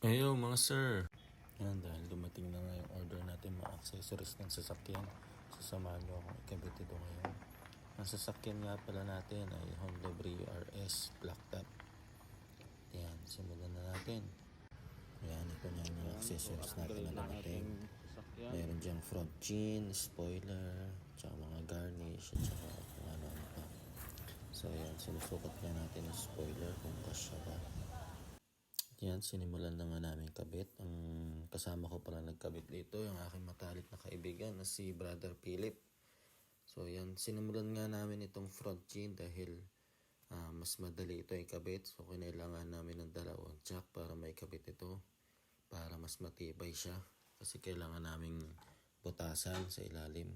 Ayo mga sir. Yan, dahil dumating na nga yung order natin mga accessories ng sasakyan. Sasamahan nyo akong ikabit ito ngayon. Ang sasakyan nga pala natin ay Honda Brio RS Black Top. Yan, simulan na natin. Yan, ito na yung mga accessories natin na dumating. Meron dyang front chin, spoiler, tsaka mga garnish, at tsaka kung ano-ano pa. So yan, sinusukat na natin yung spoiler kung kasya ba. Yan, sinimulan na nga namin kabit. Ang kasama ko pala nagkabit dito, yung aking matalik na kaibigan na si Brother Philip. So yan, sinimulan nga namin itong front chin dahil mas madali ito ikabit. So kinailangan namin ng dalawang jack para maikabit ito. Para mas matibay siya. Kasi kailangan naming butasan sa ilalim.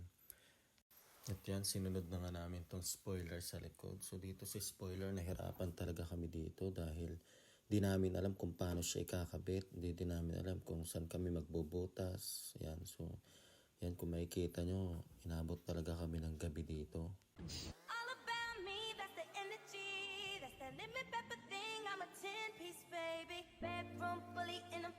At yan, sinunod na nga namin itong spoiler sa likod. So dito sa spoiler, nahirapan talaga kami dito dahil di namin alam kung paano siya ikakabit. Hindi din namin alam kung saan kami magbubutas. Yan, so yan, kung makikita nyo, inabot talaga kami ng gabi dito. All about me, that's the energy. That's the limit pepper thing. I'm a 10-piece baby. Bedroom fully in a